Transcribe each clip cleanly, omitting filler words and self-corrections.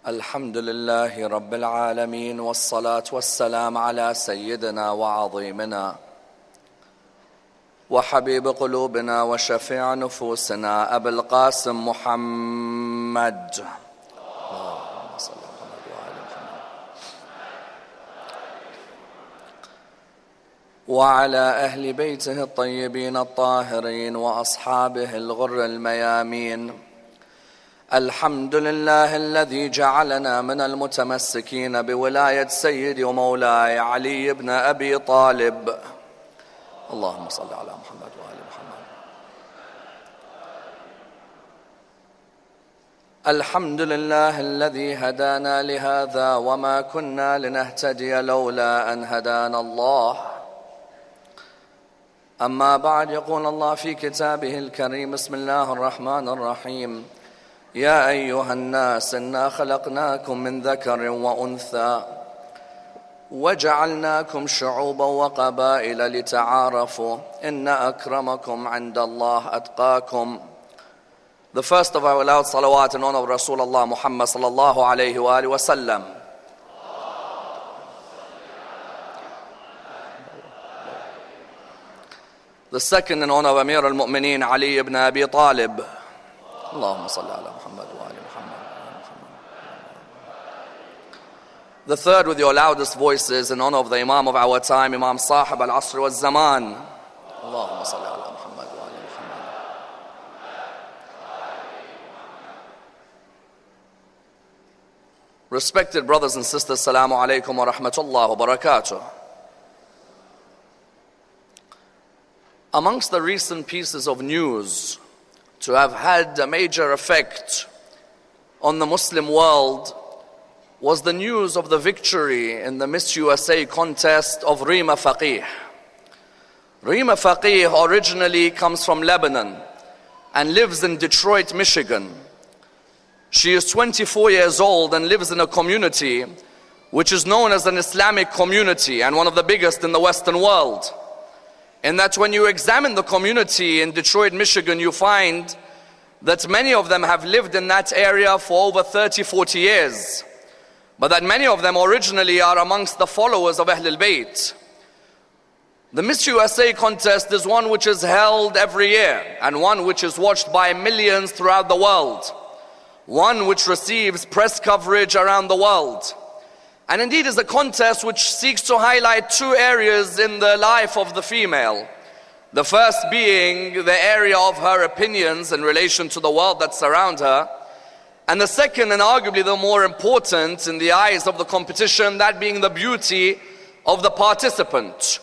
الحمد لله رب العالمين والصلاة والسلام على سيدنا وعظيمنا وحبيب قلوبنا وشفيع نفوسنا أبي القاسم محمد اللهم صل على محمد وآل محمد وعلى أهل بيته الطيبين الطاهرين وأصحابه الغر الميامين. الحمد لله الذي جعلنا من المتمسكين بولاية سيدي ومولاي علي بن أبي طالب. اللهم صل على محمد وآل محمد. الحمد لله الذي هدانا لهذا وما كنا لنهتدي لولا أن هدانا الله. أما بعد، يقول الله في كتابه الكريم: بسم الله الرحمن الرحيم. يا أيها الناس إنا خلقناكم من ذكر وأنثى وجعلناكم شعوبا وقبائل لتعارفوا إن أكرمكم عند الله أتقاكم. The first of our loud salawat in honor of Rasulullah Muhammad sallallahu alayhi wa alihi wa sallam. The second in honor of Amir al-Mu'mineen Ali ibn Abi Talib. اللهم صل على محمد وآل محمد. The third with your loudest voices in honor of the Imam of our time, Imam Sahib al-Asr wal-Zaman. اللهم صل على محمد وآل محمد. Respected brothers and sisters, Assalamu alaikum wa rahmatullah wa barakatuh. Amongst the recent pieces of news to have had a major effect on the Muslim world was the news of the victory in the Miss USA contest of Rima Faqih. Rima Faqih originally comes from Lebanon and lives in Detroit, Michigan. She is 24 years old and lives in a community which is known as an Islamic community and one of the biggest in the Western world. In that when you examine the community in Detroit, Michigan, you find that many of them have lived in that area for over 30, 40 years. But that many of them originally are amongst the followers of Ahlul Bayt. The Miss USA contest is one which is held every year and one which is watched by millions throughout the world. One which receives press coverage around the world. And indeed is a contest which seeks to highlight two areas in the life of the female. The first being the area of her opinions in relation to the world that surrounds her. And the second, and arguably the more important in the eyes of the competition, that being the beauty of the participant.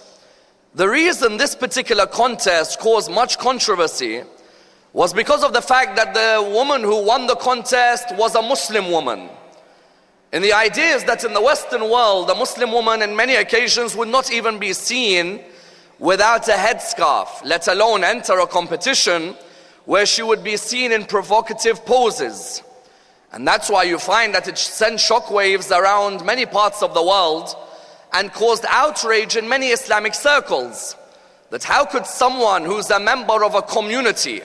The reason this particular contest caused much controversy was because of the fact that the woman who won the contest was a Muslim woman. And the idea is that in the Western world, a Muslim woman in many occasions would not even be seen without a headscarf, let alone enter a competition where she would be seen in provocative poses. And that's why you find that it sent shockwaves around many parts of the world and caused outrage in many Islamic circles. That how could someone who's a member of a community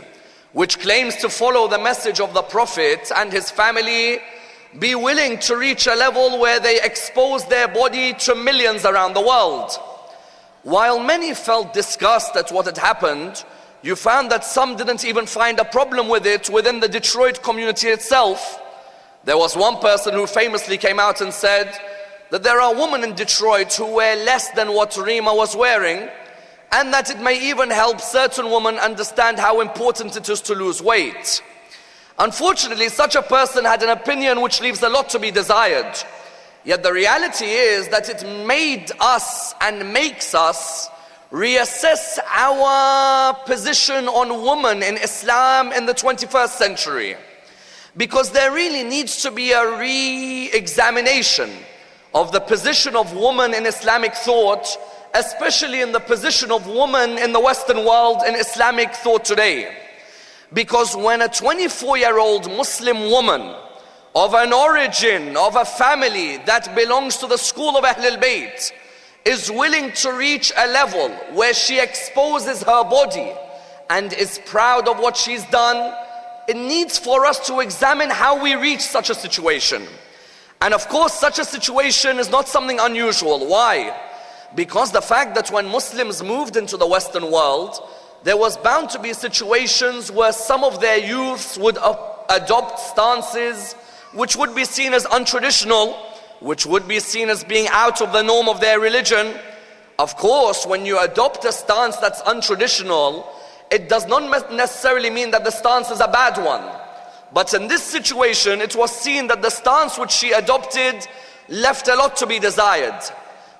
which claims to follow the message of the Prophet and his family be willing to reach a level where they expose their body to millions around the world? While many felt disgust at what had happened, you found that some didn't even find a problem with it within the Detroit community itself. There was one person who famously came out and said that there are women in Detroit who wear less than what Rima was wearing, and that it may even help certain women understand how important it is to lose weight. Unfortunately, such a person had an opinion which leaves a lot to be desired. Yet the reality is that it made us and makes us reassess our position on women in Islam in the 21st century. Because there really needs to be a re-examination of the position of women in Islamic thought, especially in the position of women in the Western world in Islamic thought today. Because when a 24-year-old Muslim woman of an origin, of a family that belongs to the school of Ahlul Bayt is willing to reach a level where she exposes her body and is proud of what she's done, it needs for us to examine how we reach such a situation. And of course, such a situation is not something unusual. Why? Because the fact that when Muslims moved into the Western world, there was bound to be situations where some of their youths would adopt stances which would be seen as untraditional, which would be seen as being out of the norm of their religion. Of course, when you adopt a stance that's untraditional, it does not necessarily mean that the stance is a bad one. But in this situation, it was seen that the stance which she adopted left a lot to be desired.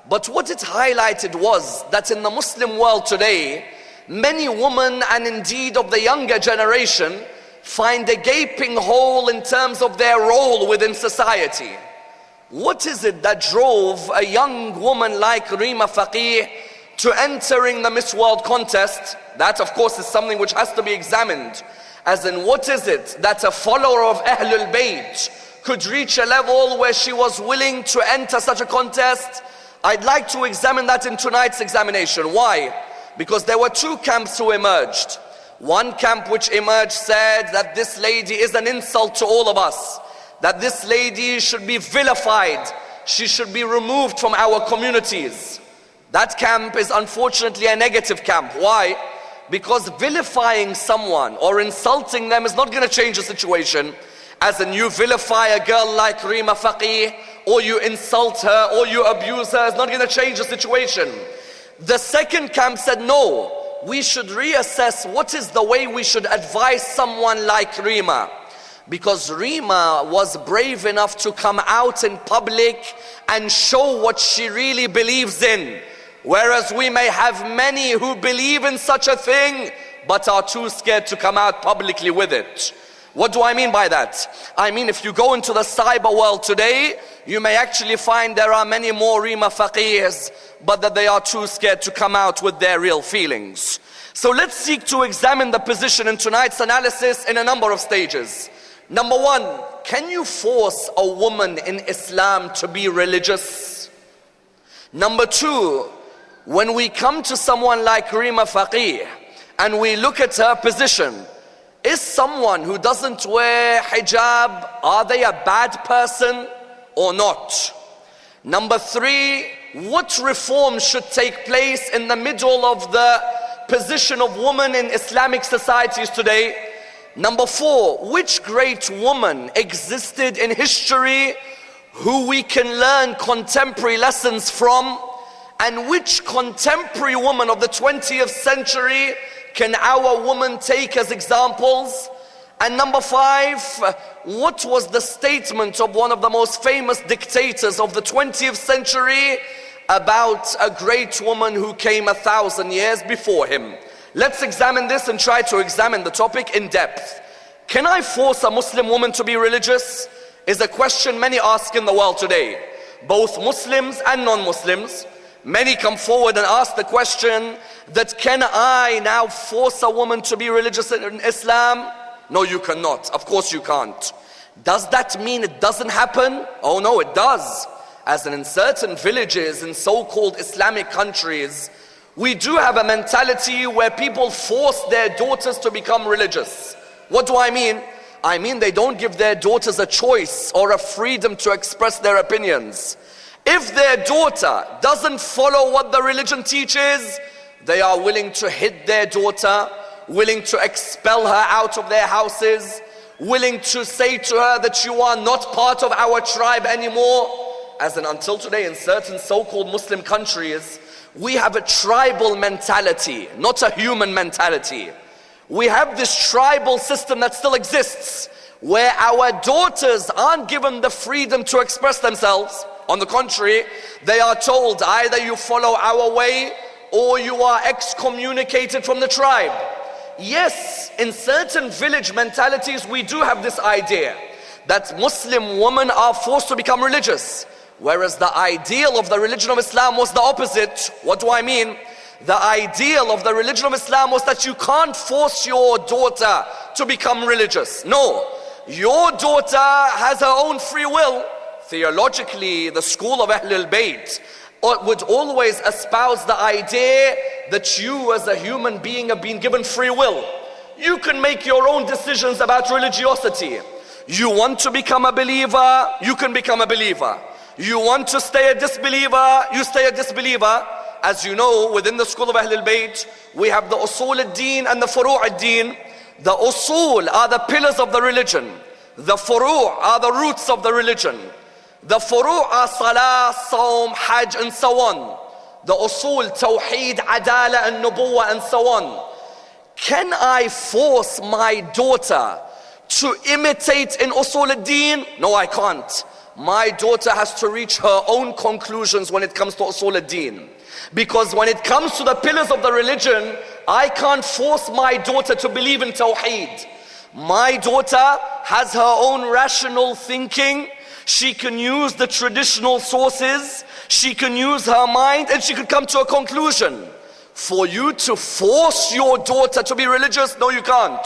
But what it highlighted was that in the Muslim world today, many women, and indeed of the younger generation, find a gaping hole in terms of their role within society. What is it that drove a young woman like Rima Faqih to entering the Miss World contest? That of course is something which has to be examined. As in, what is it that a follower of Ahlul Bayt could reach a level where she was willing to enter such a contest? I'd like to examine that in tonight's examination. Why? Because there were two camps who emerged. One camp which emerged said that this lady is an insult to all of us, that this lady should be vilified, she should be removed from our communities. That camp is unfortunately a negative camp. Why? Because vilifying someone or insulting them is not going to change the situation. As in, you vilify a girl like Rima Faqih, or you insult her, or you abuse her, it's not going to change the situation. The second camp said, no, we should reassess what is the way we should advise someone like Rima. Because Rima was brave enough to come out in public and show what she really believes in. Whereas we may have many who believe in such a thing, but are too scared to come out publicly with it. What do I mean by that? I mean, if you go into the cyber world today, you may actually find there are many more Rima Faqihs, but that they are too scared to come out with their real feelings. So let's seek to examine the position in tonight's analysis in a number of stages. Number one, can you force a woman in Islam to be religious? Number two, when we come to someone like Rima Faqih and we look at her position, is someone who doesn't wear hijab, are they a bad person or not? Number three, what reforms should take place in the middle of the position of women in Islamic societies today? Number four, which great woman existed in history who we can learn contemporary lessons from? And which contemporary woman of the 20th century can our women take as examples? And number five, what was the statement of one of the most famous dictators of the 20th century about a great woman who came 1,000 years before him? Let's examine this and try to examine the topic in depth. Can I force a Muslim woman to be religious? Is a question many ask in the world today. Both Muslims and non-Muslims. Many come forward and ask the question that, can I now force a woman to be religious in Islam? No, you cannot. Of course you can't. Does that mean it doesn't happen? Oh no, it does. As in certain villages in so-called Islamic countries, we do have a mentality where people force their daughters to become religious. What do I mean? I mean they don't give their daughters a choice or a freedom to express their opinions. If their daughter doesn't follow what the religion teaches, they are willing to hit their daughter, willing to expel her out of their houses, willing to say to her that you are not part of our tribe anymore. As in, until today in certain so-called Muslim countries, we have a tribal mentality, not a human mentality. We have this tribal system that still exists, where our daughters aren't given the freedom to express themselves. On the contrary, they are told either you follow our way or you are excommunicated from the tribe. Yes, in certain village mentalities we do have this idea that Muslim women are forced to become religious, whereas the ideal of the religion of Islam was the opposite. What do I mean? The ideal of the religion of Islam was that you can't force your daughter to become religious. No, your daughter has her own free will. Theologically, the school of Ahlul Bayt would always espouse the idea that you as a human being have been given free will. You can make your own decisions about religiosity. You want to become a believer, you can become a believer. You want to stay a disbeliever, you stay a disbeliever. As you know, within the school of Ahlul Bayt, we have the usul ad-din and the furu' ad-din. The usul are the pillars of the religion. The furu' are the roots of the religion. The furu' are salah, sawm, hajj, and so on. The usul, tawheed, adala, and nubuwah, and so on. Can I force my daughter to imitate in usul ad-din? No, I can't. My daughter has to reach her own conclusions when it comes to usul ad-din. Because when it comes to the pillars of the religion, I can't force my daughter to believe in tawheed. My daughter has her own rational thinking. She can use the traditional sources. She can use her mind, and she can come to a conclusion. For you to force your daughter to be religious, no, you can't.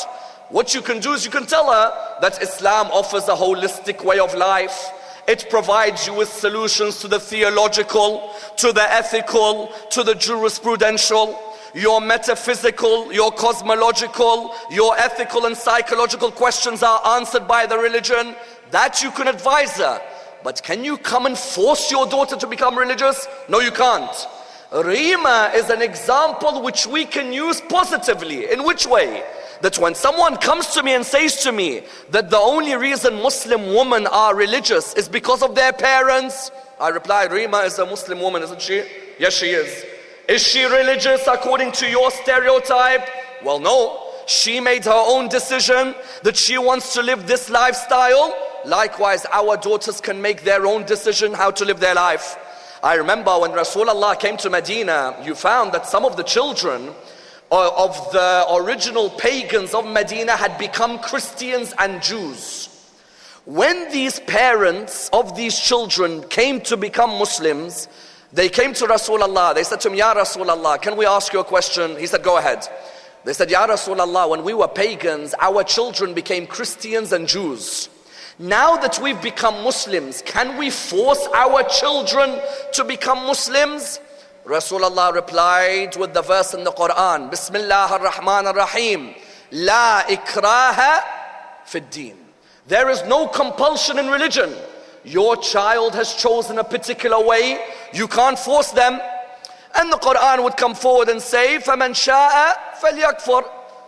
What you can do is you can tell her that Islam offers a holistic way of life. It provides you with solutions to the theological, to the ethical, to the jurisprudential, your metaphysical, your cosmological, your ethical and psychological questions are answered by the religion. That you can advise her. But can you come and force your daughter to become religious? No, you can't. Rima is an example which we can use positively. In which way? That when someone comes to me and says to me that the only reason Muslim women are religious is because of their parents, I reply, Rima is a Muslim woman, isn't she? Yes, she is. Is she religious according to your stereotype? Well, no. She made her own decision that she wants to live this lifestyle. Likewise, our daughters can make their own decision how to live their life. I remember when Rasulullah came to Medina, you found that some of the children of the original pagans of Medina had become Christians and Jews. When these parents of these children came to become Muslims, they came to Rasulullah. They said to him, Ya Rasulullah, can we ask you a question? He said, go ahead. They said, Ya Rasulullah, when we were pagans, our children became Christians and Jews. Now that we've become Muslims, can we force our children to become Muslims? Rasulullah replied with the verse in the Quran, Bismillah ar-Rahman ar-Rahim, La ikraha fid din. There is no compulsion in religion. Your child has chosen a particular way. You can't force them. And the Quran would come forward and say, فَمَنْ شَاءَ فَلْيَكْفُرْ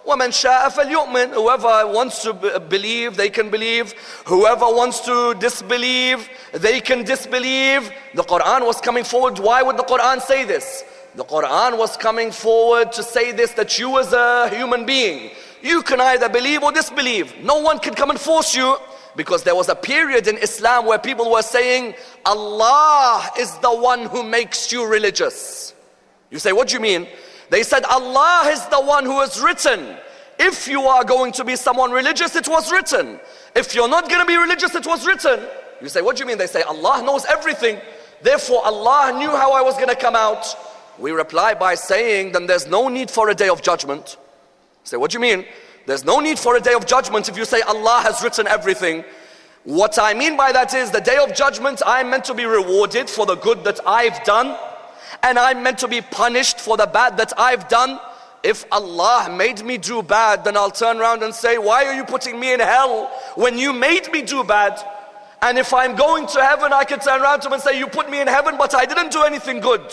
وَمَنْ شَاءَ فَلْيُؤْمِنْ. Whoever wants to believe, they can believe. Whoever wants to disbelieve, they can disbelieve. The Quran was coming forward. Why would the Quran say this? The Quran was coming forward to say this, that you as a human being, you can either believe or disbelieve. No one can come and force you. Because there was a period in Islam where people were saying, Allah is the one who makes you religious. You say, what do you mean? They said, Allah is the one who has written. If you are going to be someone religious, it was written. If you're not going to be religious, it was written. You say, what do you mean? They say, Allah knows everything. Therefore, Allah knew how I was going to come out. We reply by saying, then there's no need for a day of judgment. You say, what do you mean? There's no need for a day of judgment if you say Allah has written everything. What I mean by that is the day of judgment, I'm meant to be rewarded for the good that I've done, and I'm meant to be punished for the bad that I've done. If Allah made me do bad, then I'll turn around and say, why are you putting me in hell when you made me do bad? And if I'm going to heaven, I can turn around to him and say, you put me in heaven, but I didn't do anything good.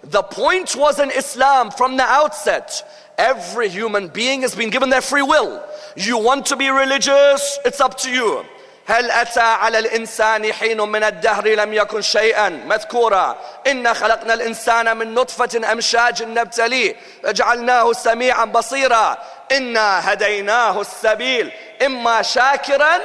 The point was in Islam from the outset, every human being has been given their free will. You want to be religious, it's up to you. هل أتى على الإنسان حين من الدهر لم يكن شيئا مذكورا إن خلقنا الإنسان من نطفة أمشاج نبتليه فجعلناه سميعا بصيرا إنا هديناه السبيل إما شاكرا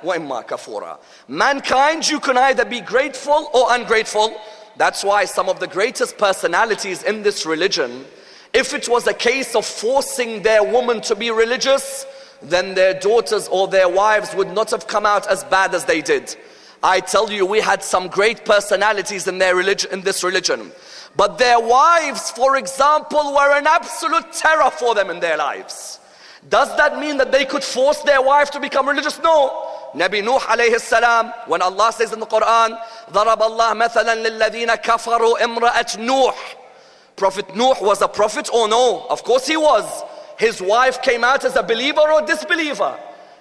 وإما كفورا. Mankind, you can either be grateful or ungrateful. That's why some of the greatest personalities in this religion, if it was a case of forcing their woman to be religious, then their daughters or their wives would not have come out as bad as they did. I tell you, we had some great personalities in their religion, in this religion. But their wives, for example, were an absolute terror for them in their lives. Does that mean that they could force their wife to become religious? No. Nabi Nuh alayhi salam, when Allah says in the Quran, ضَرَبَ اللَّهُ مَثَلًا لِلَّذِينَ كَفَرُوا إِمْرَأَةَ نُوحٍ. Prophet Nuh was a prophet or no? Of course he was. His wife came out as a believer or disbeliever?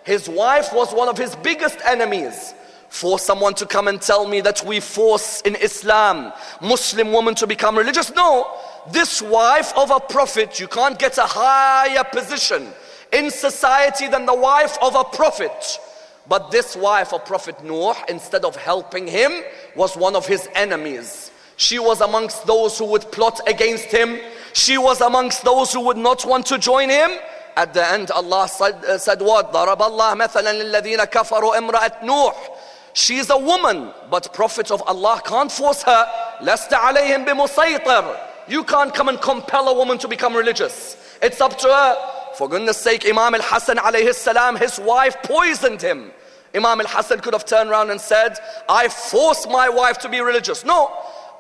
His wife was one of his biggest enemies. For someone to come and tell me that we force in Islam Muslim women to become religious, no. This wife of a prophet, you can't get a higher position in society than the wife of a prophet. But this wife of Prophet Nuh, instead of helping him, was one of his enemies. She was amongst those who would plot against him. She was amongst those who would not want to join him. At the end, Allah said what? ضَرَبَ اللَّهُ مَثَلًا لِلَّذِينَ كَفَرُوا امْرَأَةَ نُوحٍ. She's a woman, but Prophet of Allah can't force her. لَسْتَ عَلَيْهِمْ بِمُسَيْطِرٍ. You can't come and compel a woman to become religious. It's up to her. For goodness sake, Imam al-Hassan alayhi salam, his wife poisoned him. Imam al-Hassan could have turned around and said, I forced my wife to be religious. No,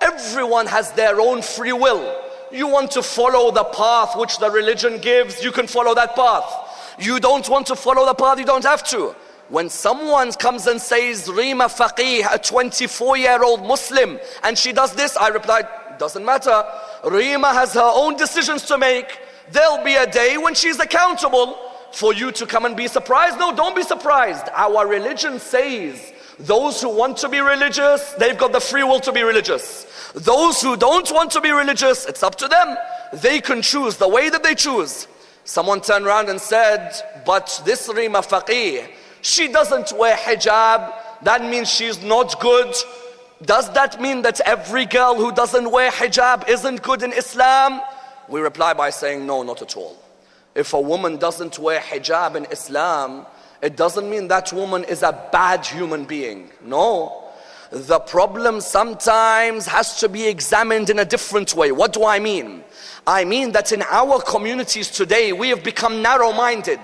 everyone has their own free will. You want to follow the path which the religion gives, you can follow that path. You don't want to follow the path, you don't have to. When someone comes and says, Rima Faqih, a 24-year-old Muslim, and she does this, I replied, doesn't matter. Rima has her own decisions to make. There'll be a day when she's accountable. For you to come and be surprised? No, don't be surprised. Our religion says those who want to be religious, they've got the free will to be religious. Those who don't want to be religious, it's up to them. They can choose the way that they choose. Someone turned around and said, but this Rima Faqih, she doesn't wear hijab. That means she's not good. Does that mean that every girl who doesn't wear hijab isn't good in Islam? We reply by saying, no, not at all. If a woman doesn't wear hijab in Islam, it doesn't mean that woman is a bad human being. No. The problem sometimes has to be examined in a different way. What do I mean? I mean that in our communities today, we have become narrow-minded.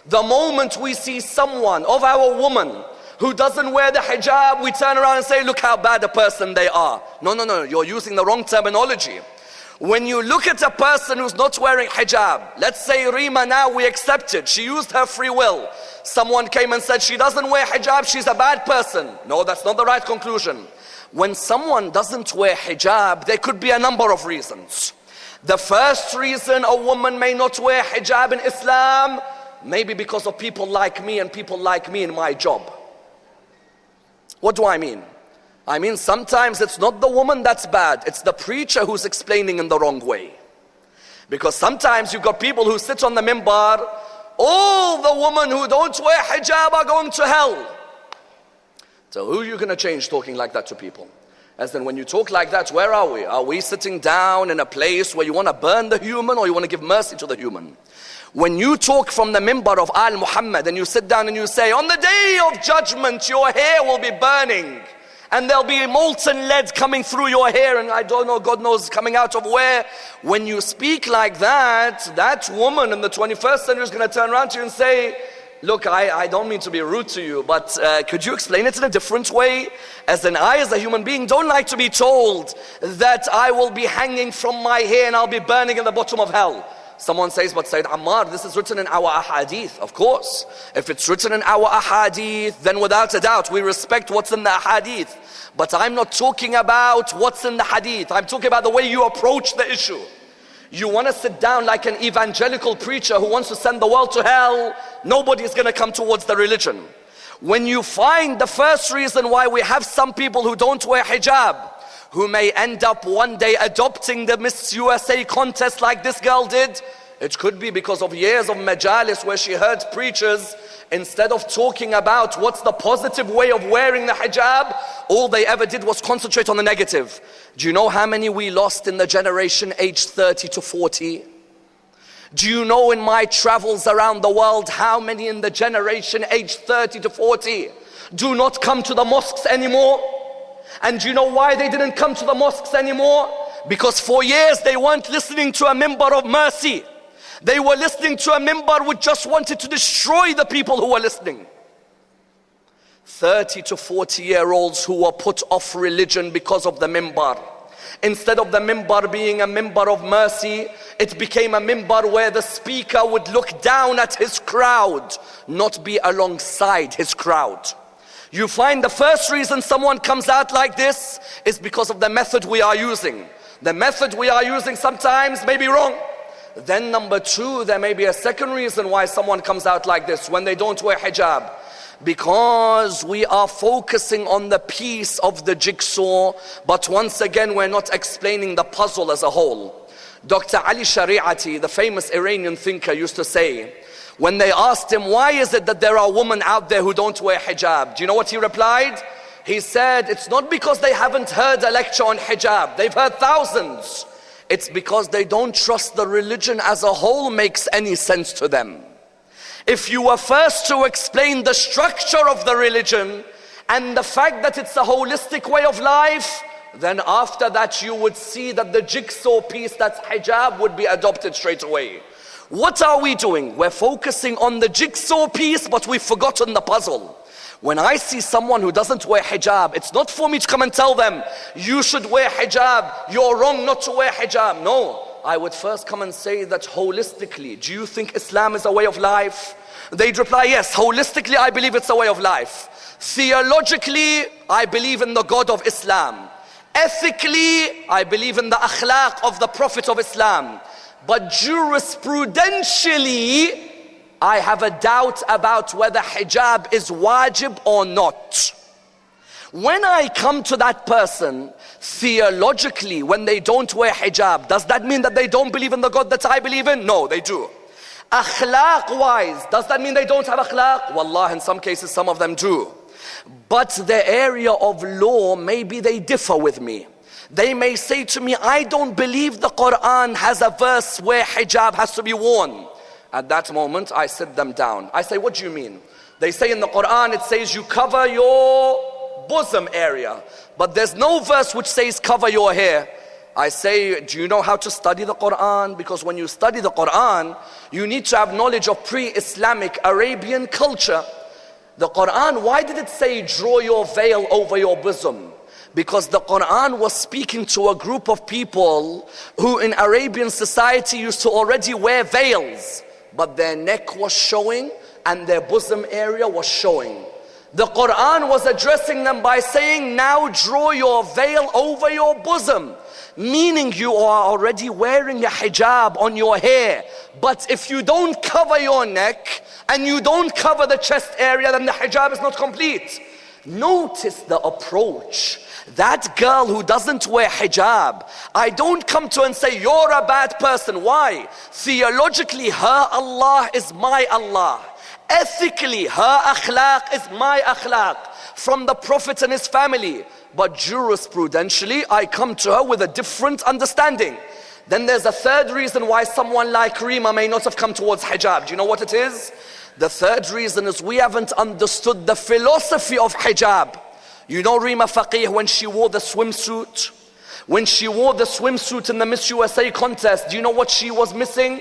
The moment we see someone of our woman who doesn't wear the hijab, we turn around and say, look how bad a person they are. No, you're using the wrong terminology. When you look at a person who's not wearing hijab, let's say Rima now, we accept it. She used her free will. Someone came and said she doesn't wear hijab, she's a bad person. No, that's not the right conclusion. When someone doesn't wear hijab, there could be a number of reasons. The first reason a woman may not wear hijab in Islam, maybe because of people like me and people like me in my job. What do I mean? I mean, sometimes it's not the woman that's bad, it's the preacher who's explaining in the wrong way. Because sometimes you've got people who sit on the minbar, all the women who don't wear hijab are going to hell. So who are you going to change talking like that to people? As in, when you talk like that, where are we? Are we sitting down in a place where you want to burn the human or you want to give mercy to the human? When you talk from the minbar of Al Muhammad and you sit down and you say, on the day of judgment your hair will be burning, and there'll be molten lead coming through your hair, and I don't know, God knows, coming out of where. When you speak like that, that woman in the 21st century is going to turn around to you and say, look, I don't mean to be rude to you, but could you explain it in a different way? As in, I as a human being don't like to be told that I will be hanging from my hair and I'll be burning in the bottom of hell. Someone says, but Sayyid Ammar, this is written in our ahadith. Of course, if it's written in our ahadith, then without a doubt, we respect what's in the ahadith. But I'm not talking about what's in the hadith. I'm talking about the way you approach the issue. You want to sit down like an evangelical preacher who wants to send the world to hell, nobody's going to come towards the religion. When you find the first reason why we have some people who don't wear hijab, who may end up one day adopting the Miss USA contest like this girl did, it could be because of years of majalis where she heard preachers, instead of talking about what's the positive way of wearing the hijab, all they ever did was concentrate on the negative. Do you know how many we lost in the generation aged 30 to 40? Do you know in my travels around the world how many in the generation aged 30 to 40 do not come to the mosques anymore? And do you know why they didn't come to the mosques anymore? Because for years they weren't listening to a minbar of mercy. They were listening to a minbar which just wanted to destroy the people who were listening. 30 to 40-year-olds who were put off religion because of the minbar. Instead of the minbar being a minbar of mercy, it became a minbar where the speaker would look down at his crowd, not be alongside his crowd. You find the first reason someone comes out like this is because of the method we are using. The method we are using sometimes may be wrong. Then number two, there may be a second reason why someone comes out like this when they don't wear hijab. Because we are focusing on the piece of the jigsaw, but once again we're not explaining the puzzle as a whole. Dr. Ali Shariati, the famous Iranian thinker, used to say, when they asked him, why is it that there are women out there who don't wear hijab? Do you know what he replied? He said, it's not because they haven't heard a lecture on hijab. They've heard thousands. It's because they don't trust the religion as a whole makes any sense to them. If you were first to explain the structure of the religion and the fact that it's a holistic way of life, then after that you would see that the jigsaw piece, that's hijab, would be adopted straight away. What are we doing? We're focusing on the jigsaw piece, but we've forgotten the puzzle. When I see someone who doesn't wear hijab, it's not for me to come and tell them, you should wear hijab, you're wrong not to wear hijab. No. I would first come and say that holistically, do you think Islam is a way of life? They'd reply, yes, holistically I believe it's a way of life. Theologically, I believe in the God of Islam. Ethically, I believe in the akhlaq of the Prophet of Islam. But jurisprudentially, I have a doubt about whether hijab is wajib or not. When I come to that person, theologically, when they don't wear hijab, does that mean that they don't believe in the God that I believe in? No, they do. Akhlaq-wise, does that mean they don't have akhlaq? Wallah, in some cases, some of them do. But the area of law, maybe they differ with me. They may say to me, I don't believe the Quran has a verse where hijab has to be worn. At that moment, I sit them down. I say, what do you mean? They say in the Quran, it says you cover your bosom area, but there's no verse which says cover your hair. I say, do you know how to study the Quran? Because when you study the Quran, you need to have knowledge of pre-Islamic Arabian culture. The Quran, why did it say draw your veil over your bosom? Because the Quran was speaking to a group of people who in Arabian society used to already wear veils, but their neck was showing and their bosom area was showing. The Quran was addressing them by saying, now draw your veil over your bosom. Meaning you are already wearing a hijab on your hair. But if you don't cover your neck and you don't cover the chest area, then the hijab is not complete. Notice the approach. That girl who doesn't wear hijab, I don't come to and say, you're a bad person. Why? Theologically, her Allah is my Allah. Ethically, her akhlaq is my akhlaq from the Prophet and his family. But jurisprudentially, I come to her with a different understanding. Then there's a third reason why someone like Rima may not have come towards hijab. Do you know what it is? The third reason is we haven't understood the philosophy of hijab. You know Rima Faqih, when she wore the swimsuit? When she wore the swimsuit in the Miss USA contest, do you know what she was missing?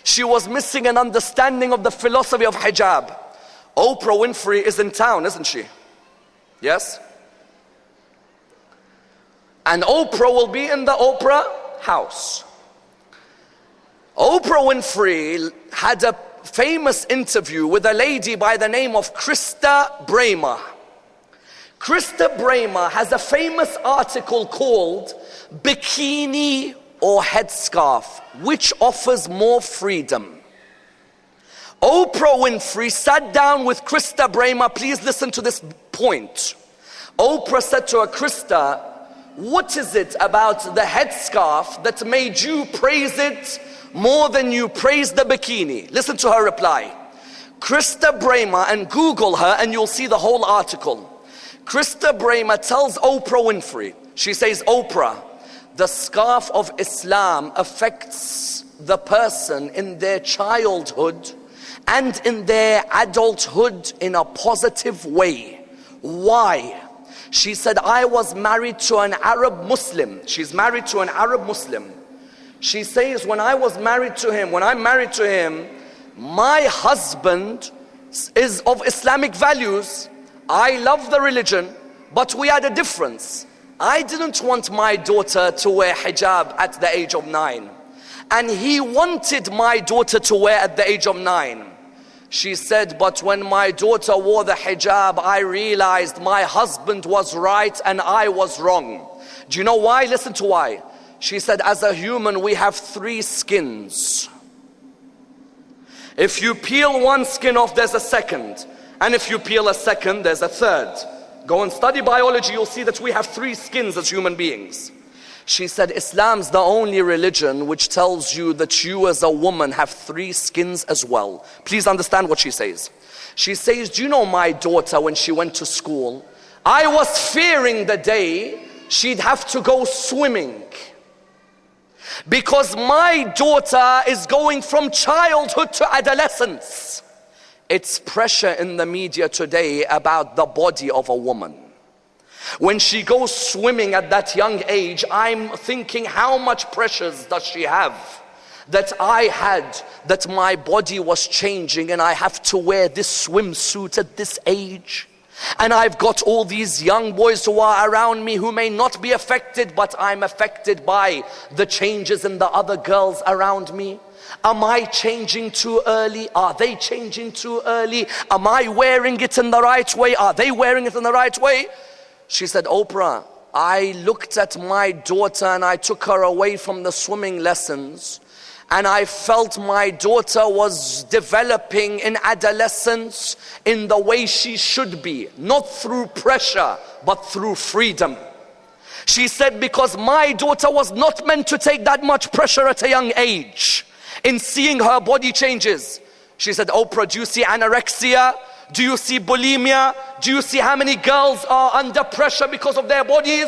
She was missing an understanding of the philosophy of hijab. Oprah Winfrey is in town, isn't she? Yes? And Oprah will be in the Oprah house. Oprah Winfrey had a famous interview with a lady by the name of Krista Bremer. Krista Bremer has a famous article called Bikini or Headscarf, which offers more freedom. Oprah Winfrey sat down with Krista Bremer. Please listen to this point. Oprah said to her, Krista, what is it about the headscarf that made you praise it more than you praise the bikini? Listen to her reply. Krista Bremer, and Google her and you'll see the whole article. Krista Bremer tells Oprah Winfrey, she says, Oprah, the scarf of Islam affects the person in their childhood and in their adulthood in a positive way. Why? She said, I was married to an Arab Muslim. She's married to an Arab Muslim. She says, when I'm married to him, my husband is of Islamic values. I love the religion, but we had a difference. I didn't want my daughter to wear hijab at the age of 9. And he wanted my daughter to wear at the age of 9. She said, but when my daughter wore the hijab, I realized my husband was right and I was wrong. Do you know why? Listen to why. She said, as a human, we have 3 skins. If you peel one skin off, there's a second. And if you peel a second, there's a third. Go and study biology, you'll see that we have 3 skins as human beings. She said, Islam's the only religion which tells you that you as a woman have 3 skins as well. Please understand what she says. She says, do you know my daughter, when she went to school, I was fearing the day she'd have to go swimming. Because my daughter is going from childhood to adolescence. It's pressure in the media today about the body of a woman. When she goes swimming at that young age, I'm thinking, how much pressures does she have that I had, that my body was changing and I have to wear this swimsuit at this age. And I've got all these young boys who are around me who may not be affected, but I'm affected by the changes in the other girls around me. Am I changing too early? Are they changing too early? Am I wearing it in the right way? Are they wearing it in the right way? She said, Oprah, I looked at my daughter and I took her away from the swimming lessons, and I felt my daughter was developing in adolescence in the way she should be, not through pressure, but through freedom. She said, because my daughter was not meant to take that much pressure at a young age in seeing her body changes. She said, Oprah, do you see anorexia? Do you see bulimia? Do you see how many girls are under pressure because of their bodies?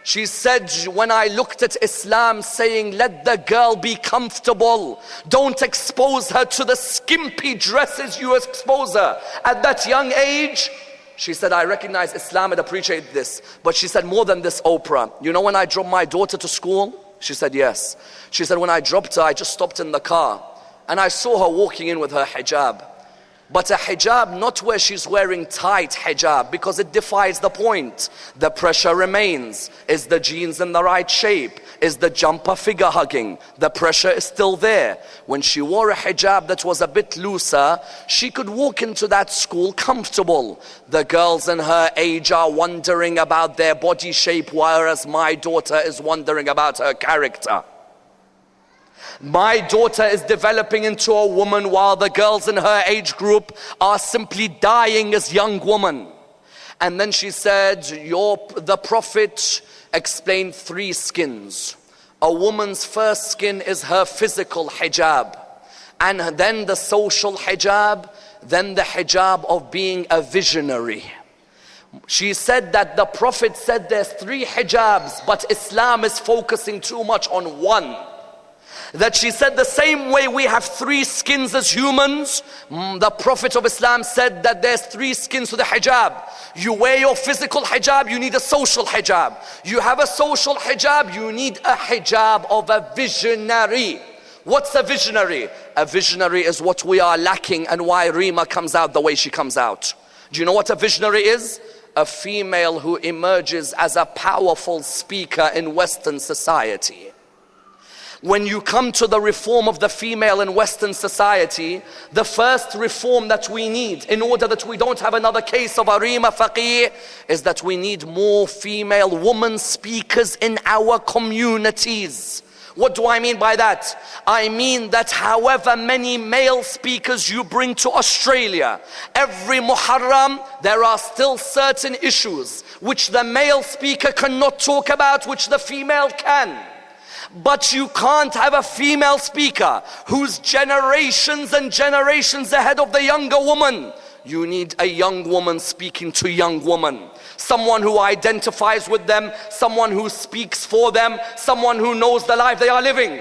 She said, when I looked at Islam saying, let the girl be comfortable, don't expose her to the skimpy dresses you expose her at that young age. She said, I recognize Islam and appreciate this. But she said, more than this, Oprah, you know when I dropped my daughter to school? She said, yes. She said, when I dropped her, I just stopped in the car and I saw her walking in with her hijab. But a hijab, not where she's wearing tight hijab, because it defies the point. The pressure remains. Is the jeans in the right shape? Is the jumper figure hugging? The pressure is still there. When she wore a hijab that was a bit looser, she could walk into that school comfortable. The girls in her age are wondering about their body shape, whereas my daughter is wondering about her character. My daughter is developing into a woman while the girls in her age group are simply dying as young women. And then she said, the Prophet explained 3 skins. A woman's first skin is her physical hijab, and then the social hijab, then the hijab of being a visionary. She said that the Prophet said there's 3 hijabs, but Islam is focusing too much on one. That she said the same way we have 3 skins as humans, the Prophet of Islam said that there's 3 skins to the hijab. You wear your physical hijab, you need a social hijab. You have a social hijab, you need a hijab of a visionary. What's a visionary? A visionary is what we are lacking, and why Rima comes out the way she comes out. Do you know what a visionary is? A female who emerges as a powerful speaker in Western society. When you come to the reform of the female in Western society, the first reform that we need, in order that we don't have another case of Arima Faqih, is that we need more female women speakers in our communities. What do I mean by that? I mean that however many male speakers you bring to Australia, every Muharram, there are still certain issues which the male speaker cannot talk about, which the female can. But you can't have a female speaker who's generations and generations ahead of the younger woman. You need a young woman speaking to young woman. Someone who identifies with them, someone who speaks for them, someone who knows the life they are living.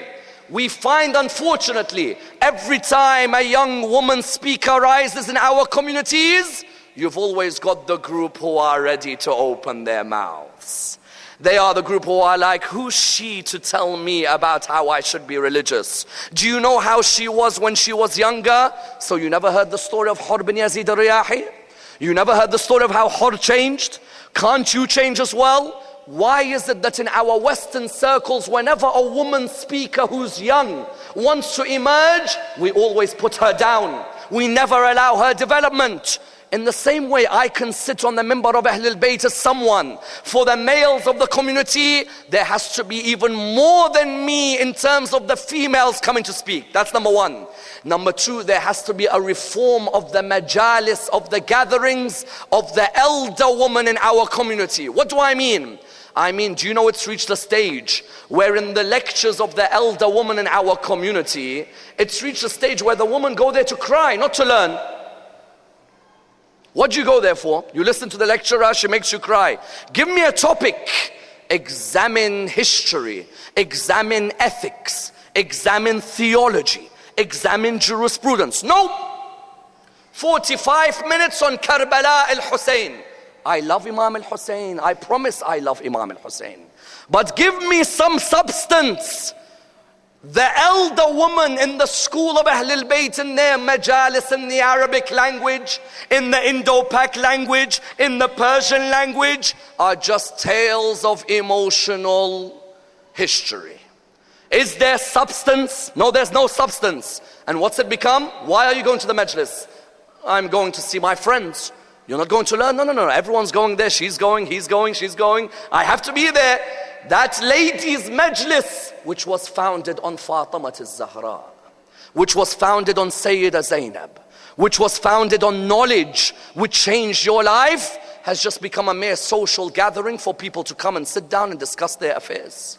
We find, unfortunately, every time a young woman speaker rises in our communities, you've always got the group who are ready to open their mouths. They are the group who are like, who's she to tell me about how I should be religious? Do you know how she was when she was younger? So you never heard the story of Hur bin Yazid al-Riyahi? You never heard the story of how Hur changed? Can't you change as well? Why is it that in our Western circles, whenever a woman speaker who's young wants to emerge, we always put her down? We never allow her development. In the same way I can sit on the minbar of Ahlul Bayt as someone, for the males of the community, there has to be even more than me in terms of the females coming to speak. That's number one. Number two, there has to be a reform of the majalis, of the gatherings of the elder woman in our community. What do I mean? I mean, do you know it's reached a stage where in the lectures of the elder woman in our community, it's reached a stage where the women go there to cry, not to learn. What do you go there for? You listen to the lecturer, she makes you cry. Give me a topic. Examine history, examine ethics, examine theology, examine jurisprudence. No! 45 minutes on Karbala al-Hussein. I love Imam al-Hussein. I promise I love Imam al-Hussein. But give me some substance. The elder woman in the school of Ahlul Bayt, in their majalis, in the Arabic language, in the Indo-Pak language, in the Persian language, are just tales of emotional history. Is there substance? No, there's no substance. And what's it become? Why are you going to the majlis? I'm going to see my friends. You're not going to learn? No. Everyone's going there. She's going, he's going, she's going. I have to be there. That ladies' majlis, which was founded on Fatimat al-Zahra, which was founded on Sayyida Zainab, which was founded on knowledge, which changed your life, has just become a mere social gathering for people to come and sit down and discuss their affairs.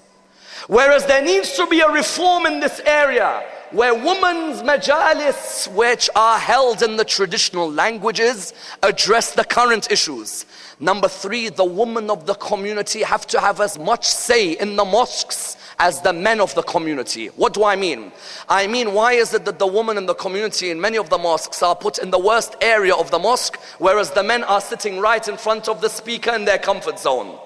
Whereas there needs to be a reform in this area, where women's majalis, which are held in the traditional languages, address the current issues. Number three, the women of the community have to have as much say in the mosques as the men of the community. What do I mean? I mean, why is it that the women in the community in many of the mosques are put in the worst area of the mosque, whereas the men are sitting right in front of the speaker in their comfort zone?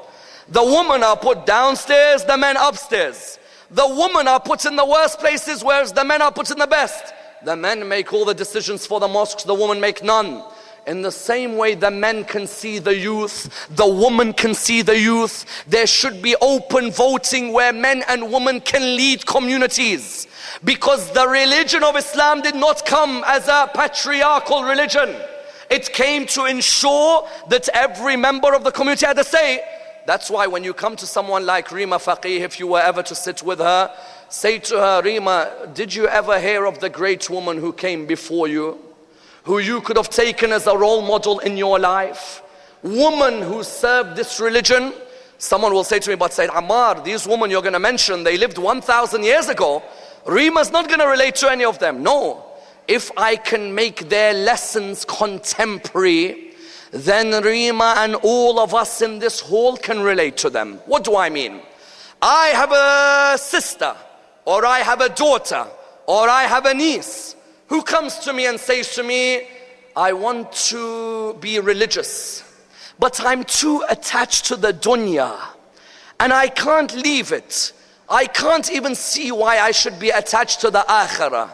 The women are put downstairs, the men upstairs. The women are put in the worst places, whereas the men are put in the best. The men make all the decisions for the mosques, the women make none. In the same way the men can see the youth, the women can see the youth. There should be open voting where men and women can lead communities. Because the religion of Islam did not come as a patriarchal religion. It came to ensure that every member of the community had a say. That's why when you come to someone like Rima Faqih, if you were ever to sit with her, say to her, Rima, did you ever hear of the great woman who came before you, who you could have taken as a role model in your life? Woman who served this religion. Someone will say to me, but Sayyid Ammar, these women you're going to mention, they lived 1,000 years ago. Rima's not going to relate to any of them. No. If I can make their lessons contemporary, then Rima and all of us in this hall can relate to them. What do I mean? I have a sister, or I have a daughter, or I have a niece who comes to me and says to me, I want to be religious, but I'm too attached to the dunya and I can't leave it. I can't even see why I should be attached to the akhirah.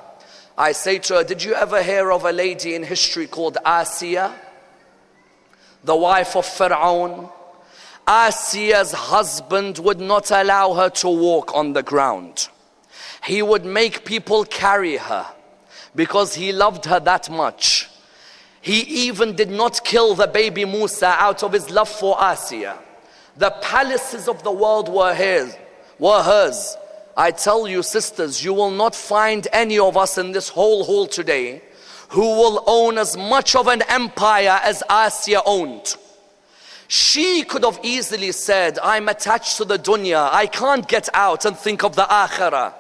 I say to her, did you ever hear of a lady in history called Asiya, the wife of Pharaoh? Asiya's husband would not allow her to walk on the ground. He would make people carry her because he loved her that much. He even did not kill the baby Musa out of his love for Asiya. The palaces of the world were hers. I tell you, sisters, you will not find any of us in this whole hall today who will own as much of an empire as Asiya owned. She could have easily said, I'm attached to the dunya, I can't get out and think of the akhirah.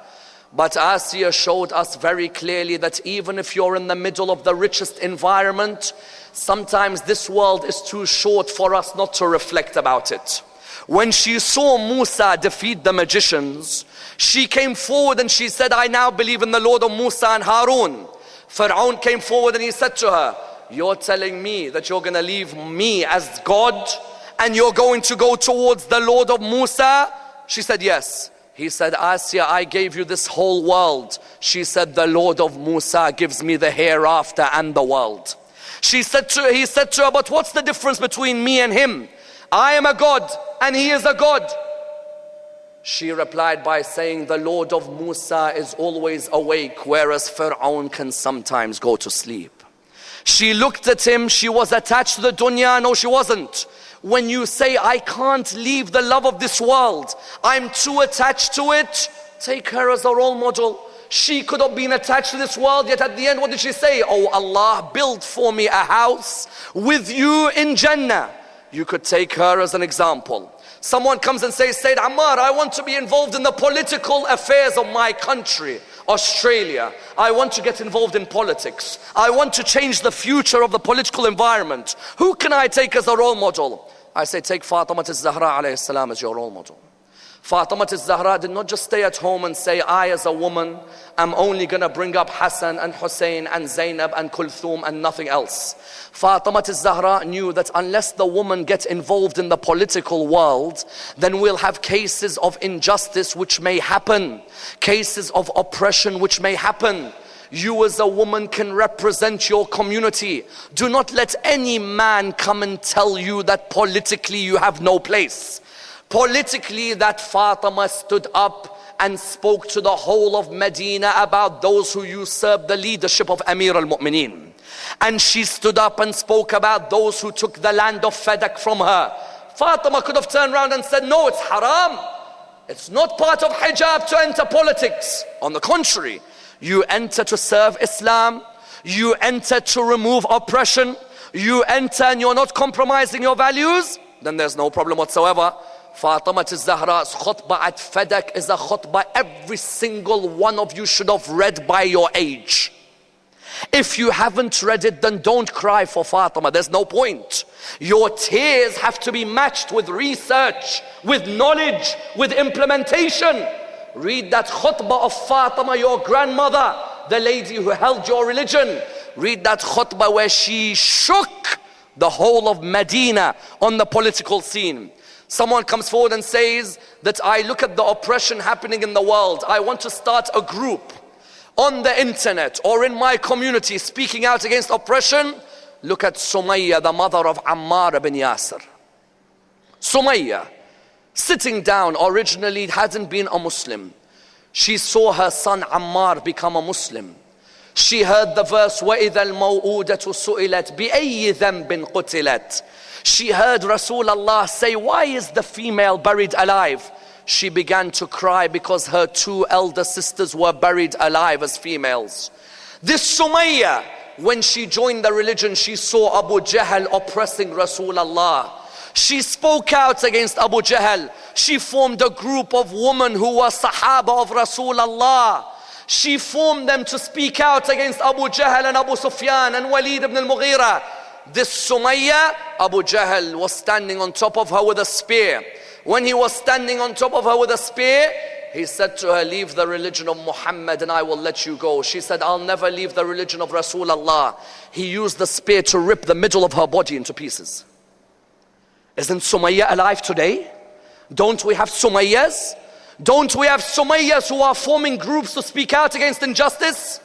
But Asiya showed us very clearly that even if you're in the middle of the richest environment, sometimes this world is too short for us not to reflect about it. When she saw Musa defeat the magicians, she came forward and she said, I now believe in the Lord of Musa and Harun. Pharaoh came forward and he said to her, you're telling me that you're going to leave me as God and you're going to go towards the Lord of Musa? She said, yes. He said, Asiya, I gave you this whole world. She said, the Lord of Musa gives me the hereafter and the world. He said to her, but what's the difference between me and him? I am a God and he is a God. She replied by saying, the Lord of Musa is always awake, whereas Pharaoh can sometimes go to sleep. She looked at him, she was attached to the dunya. No, she wasn't. When you say, I can't leave the love of this world, I'm too attached to it, take her as a role model. She could have been attached to this world, yet at the end, what did she say? Oh Allah, build for me a house with you in Jannah. You could take her as an example. Someone comes and says, Sayyid Ammar, I want to be involved in the political affairs of my country, Australia. I want to get involved in politics. I want to change the future of the political environment. Who can I take as a role model? I say, take Fatima al-Zahra alayhi salam as your role model. Fatima al-Zahra did not just stay at home and say, I as a woman am only going to bring up Hassan and Hussein and Zainab and Kulthum and nothing else. Fatima al-Zahra knew that unless the woman gets involved in the political world, then we'll have cases of injustice which may happen, cases of oppression which may happen. You as a woman can represent your community. Do not let any man come and tell you that politically you have no place. Politically, that Fatima stood up and spoke to the whole of Medina about those who usurped the leadership of Amir al-Mu'mineen. And she stood up and spoke about those who took the land of Fadak from her. Fatima could have turned around and said, no, it's haram. It's not part of hijab to enter politics. On the contrary, you enter to serve Islam. You enter to remove oppression. You enter and you're not compromising your values. Then there's no problem whatsoever. Fatima al-Zahra's khutbah at Fadak is a khutbah every single one of you should have read by your age. If you haven't read it, then don't cry for Fatima. There's no point. Your tears have to be matched with research, with knowledge, with implementation. Read that khutbah of Fatima, your grandmother, the lady who held your religion. Read that khutbah where she shook the whole of Medina on the political scene. Someone comes forward and says that I look at the oppression happening in the world. I want to start a group on the internet or in my community speaking out against oppression. Look at Sumayya, the mother of Ammar ibn Yasir. Sumayya, sitting down, originally hadn't been a Muslim. She saw her son Ammar become a Muslim. She heard the verse, وَإِذَا الْمَوْءُودَةُ سُئِلَتْ بِأَيِّ ذَنْبٍ قُتِلَتْ. She heard Rasulullah say, why is the female buried alive? She began to cry because her two elder sisters were buried alive as females. This Sumayya, when she joined the religion, she saw Abu Jahl oppressing Rasulullah. She spoke out against Abu Jahl. She formed a group of women who were Sahaba of Rasulullah. She formed them to speak out against Abu Jahl and Abu Sufyan and Walid ibn al-Mughira. This Sumayya, Abu Jahl was standing on top of her with a spear. When he was standing on top of her with a spear, he said to her, leave the religion of Muhammad and I will let you go. She said, I'll never leave the religion of Rasulullah. He used the spear to rip the middle of her body into pieces. Isn't Sumayya alive today? Don't we have Sumayyas? Don't we have Sumayyas who are forming groups to speak out against injustice?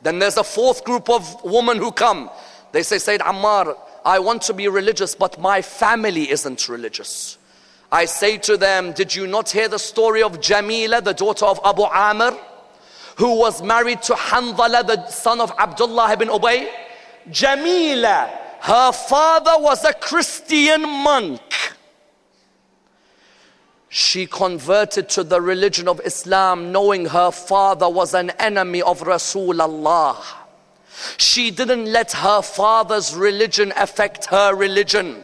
Then there's a fourth group of women who come. They say, Sayyid Ammar, I want to be religious, but my family isn't religious. I say to them, did you not hear the story of Jamila, the daughter of Abu Amr, who was married to Hanzala, the son of Abdullah ibn Ubay? Jamila, her father was a Christian monk. She converted to the religion of Islam knowing her father was an enemy of Rasulullah. She didn't let her father's religion affect her religion.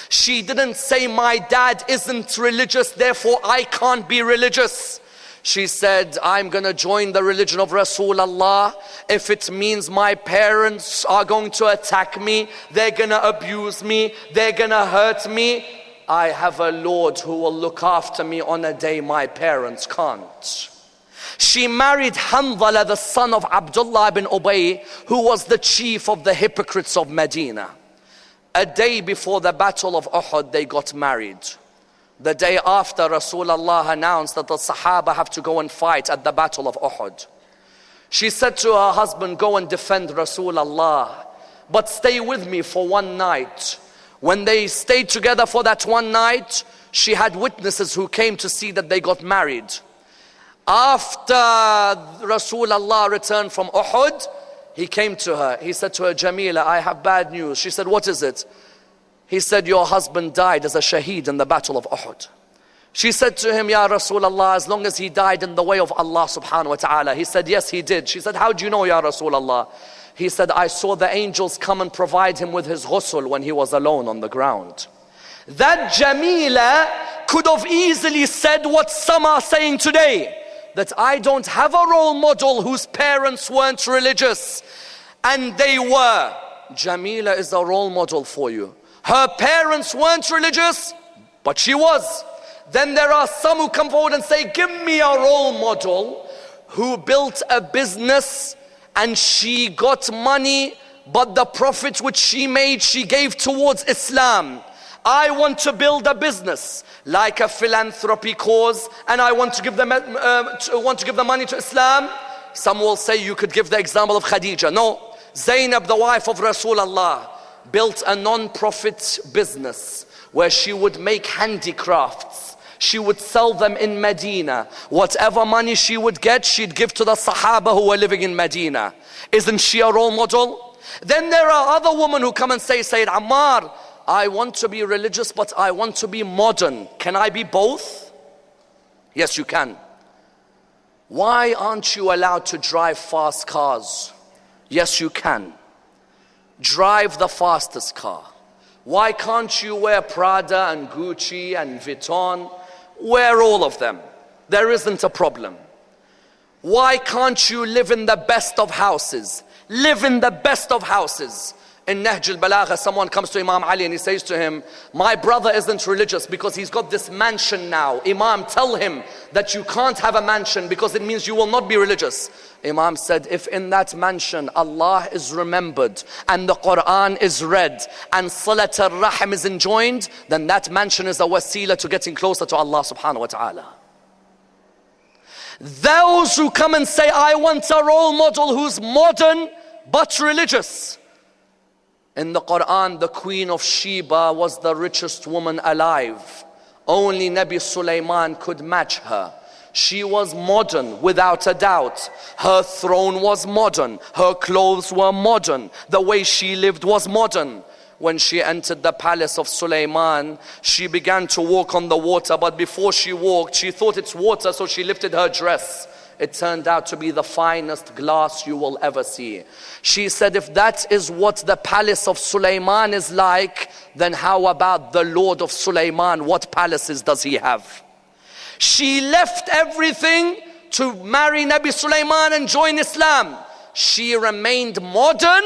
She didn't say, my dad isn't religious, therefore I can't be religious. She said, I'm going to join the religion of Rasulullah. If it means my parents are going to attack me, they're going to abuse me, they're going to hurt me, I have a Lord who will look after me on a day my parents can't. She married Hanzala, the son of Abdullah ibn Ubay, who was the chief of the hypocrites of Medina. A day before the battle of Uhud, they got married. The day after, Rasulullah announced that the Sahaba have to go and fight at the battle of Uhud. She said to her husband, go and defend Rasulullah, but stay with me for one night. When they stayed together for that one night, she had witnesses who came to see that they got married. After Rasulullah returned from Uhud, He came to her. He said to her, Jamila, I have bad news. She said, what is it? He said, your husband died as a shaheed in the battle of Uhud. She said to him, Ya Rasulullah, as long as he died in the way of Allah subhanahu wa ta'ala. He said, yes, he did. She said, how do you know, Ya Rasulullah? He said, I saw the angels come and provide him with his ghusl when he was alone on the ground. That Jamila could have easily said what some are saying today, that I don't have a role model whose parents weren't religious, and they were. Jamila is a role model for you. Her parents weren't religious, but she was. Then there are some who come forward and say, give me a role model who built a business and she got money, but the profit which she made, she gave towards Islam. I want to build a business like a philanthropy cause, and I want to give them the money to Islam. Some will say you could give the example of Khadija. No, Zainab, the wife of Rasulullah, built a non-profit business where she would make handicrafts. She would sell them in Medina. Whatever money she would get, she'd give to the Sahaba who were living in Medina. Isn't she a role model? Then there are other women who come and say, Sayyid Ammar, I want to be religious, but I want to be modern. Can I be both? Yes, you can. Why aren't you allowed to drive fast cars? Yes, you can. Drive the fastest car. Why can't you wear Prada and Gucci and Vuitton? Wear all of them. There isn't a problem. Why can't you live in the best of houses? Live in the best of houses. In Nahj al-Balagha, someone comes to Imam Ali and he says to him, my brother isn't religious because he's got this mansion now. Imam, tell him that you can't have a mansion because it means you will not be religious. Imam said, if in that mansion Allah is remembered and the Quran is read and Salat al-Rahim is enjoined, then that mansion is a wasila to getting closer to Allah subhanahu wa ta'ala. Those who come and say, I want a role model who's modern but religious. In the Quran, the Queen of Sheba was the richest woman alive. Only Nabi Sulaiman could match her. She was modern without a doubt. Her throne was modern. Her clothes were modern. The way she lived was modern. When she entered the palace of Sulaiman, she began to walk on the water, but before she walked, she thought it's water, so she lifted her dress. It turned out to be the finest glass you will ever see. She said, if that is what the palace of Sulaiman is like, then how about the Lord of Sulaiman? What palaces does he have? She left everything to marry Nabi Sulaiman and join Islam. She remained modern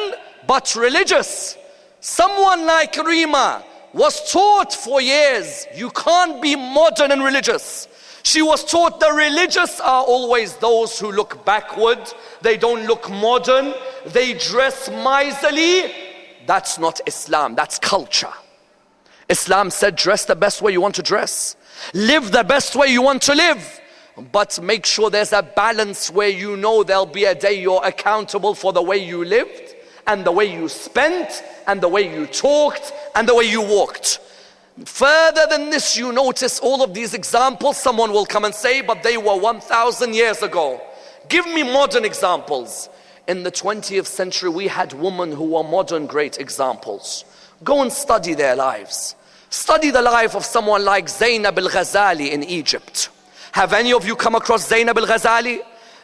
but religious. Someone like Rima was taught for years, you can't be modern and religious. She was taught the religious are always those who look backward. They don't look modern. They dress miserly. That's not Islam, that's culture. Islam said dress the best way you want to dress. Live the best way you want to live. But make sure there's a balance where you know there'll be a day you're accountable for the way you lived and the way you spent and the way you talked and the way you walked. Further than this, you notice all of these examples, someone will come and say, but they were 1,000 years ago. Give me modern examples. In the 20th century, we had women who were modern great examples. Go and study their lives. Study the life of someone like Zainab al-Ghazali in Egypt. Have any of you come across Zainab al-Ghazali?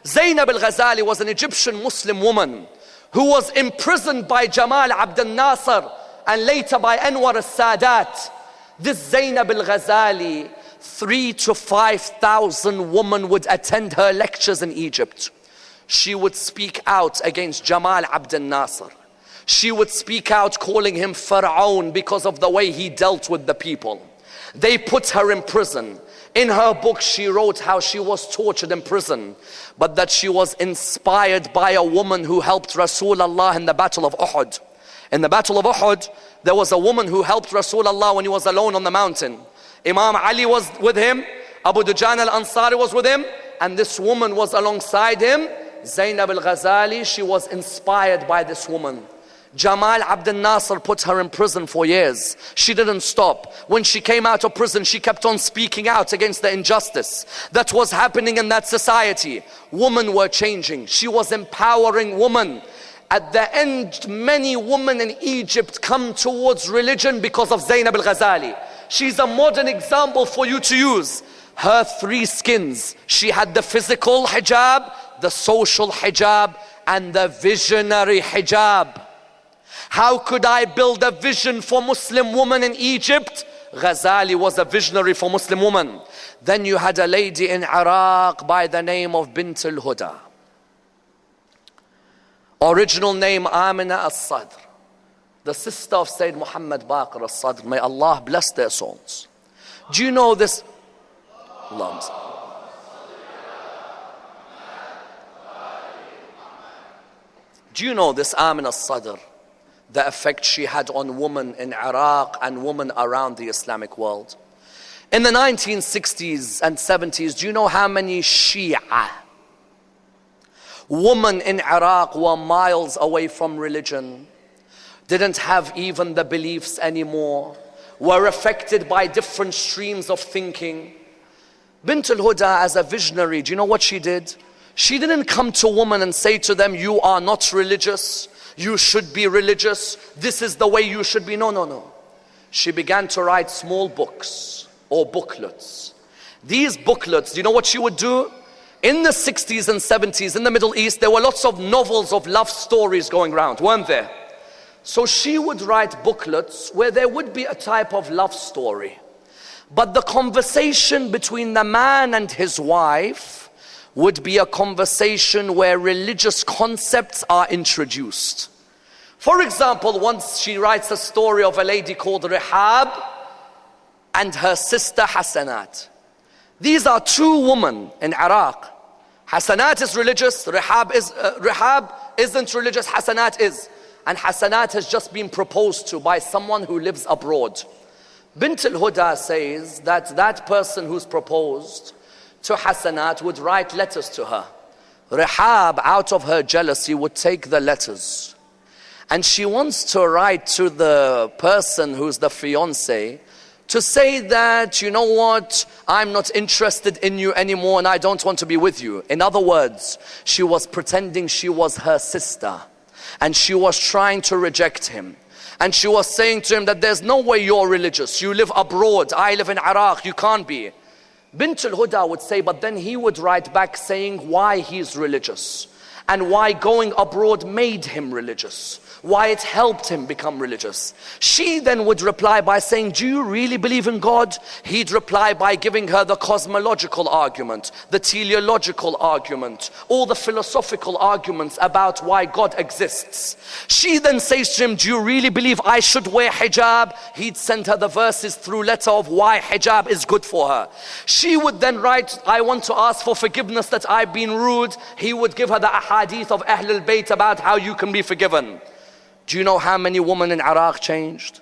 Zainab al-Ghazali was an Egyptian Muslim woman who was imprisoned by Jamal Abdel Nasser and later by Anwar al-Sadat. This Zainab al-Ghazali, 3,000 to 5,000 women would attend her lectures in Egypt. She would speak out against Jamal Abdel Nasser. She would speak out calling him Pharaoh because of the way he dealt with the people. They put her in prison. In her book she wrote how she was tortured in prison, but that she was inspired by a woman who helped Rasulullah in the battle of Uhud. In the battle of Uhud, there was a woman who helped Rasulullah when he was alone on the mountain. Imam Ali was with him, Abu Dujan al-Ansari was with him, and this woman was alongside him. Zainab al-Ghazali, she was inspired by this woman. Jamal Abdel Nasser put her in prison for years. She didn't stop. When she came out of prison, she kept on speaking out against the injustice that was happening in that society. Women were changing. She was empowering women. At the end, many women in Egypt come towards religion because of Zainab al-Ghazali. She's a modern example for you to use. Her three skins. She had the physical hijab, the social hijab, and the visionary hijab. How could I build a vision for Muslim women in Egypt? Ghazali was a visionary for Muslim women. Then you had a lady in Iraq by the name of Bint al-Huda. Original name Amina al-Sadr, the sister of Sayyid Muhammad Baqir al-Sadr. May Allah bless their souls. Do you know this? Do you know this Amina al-Sadr? The effect she had on women in Iraq and women around the Islamic world. In the 1960s and 70s, do you know how many Shia women in Iraq were miles away from religion, didn't have even the beliefs anymore, were affected by different streams of thinking? Bint al-Huda, as a visionary, do you know what she did? She didn't come to women and say to them, you are not religious, you should be religious, this is the way you should be. No, no, no. She began to write small books or booklets. These booklets, do you know what she would do? In the 60s and 70s in the Middle East, there were lots of novels of love stories going around, weren't there? So she would write booklets where there would be a type of love story. But the conversation between the man and his wife would be a conversation where religious concepts are introduced. For example, once she writes a story of a lady called Rihab and her sister Hasanat. These are two women in Iraq. Hasanat is religious, Rihab isn't religious, Hasanat is. And Hasanat has just been proposed to by someone who lives abroad. Bint al-Huda says that that person who's proposed to Hasanat would write letters to her. Rihab, out of her jealousy, would take the letters. And she wants to write to the person who's the fiancé to say that, you know what, I'm not interested in you anymore and I don't want to be with you. In other words, she was pretending she was her sister. And she was trying to reject him. And she was saying to him that there's no way you're religious. You live abroad, I live in Iraq, you can't be. Bint al-Huda would say, but then he would write back saying why he's religious. And why going abroad made him religious. Why it helped him become religious. She then would reply by saying, do you really believe in God? He'd reply by giving her the cosmological argument, the teleological argument, all the philosophical arguments about why God exists. She then says to him, do you really believe I should wear hijab? He'd send her the verses through letter of why hijab is good for her. She would then write, I want to ask for forgiveness that I've been rude. He would give her the ahadith of Ahl al-Bayt about how you can be forgiven. Do you know how many women in Iraq changed?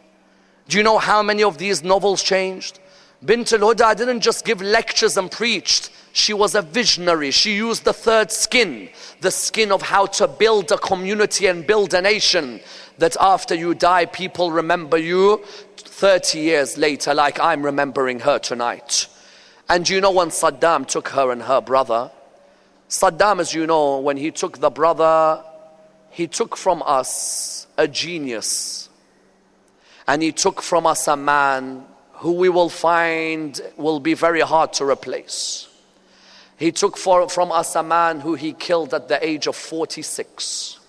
Do you know how many of these novels changed? Bint al-Huda didn't just give lectures and preached. She was a visionary. She used the third skin, the skin of how to build a community and build a nation, that after you die, people remember you 30 years later, like I'm remembering her tonight. And you know when Saddam took her and her brother, Saddam, as you know, when he took the brother, he took from us a genius. And he took from us a man who we will find will be very hard to replace. He took from us a man who he killed at the age of 46.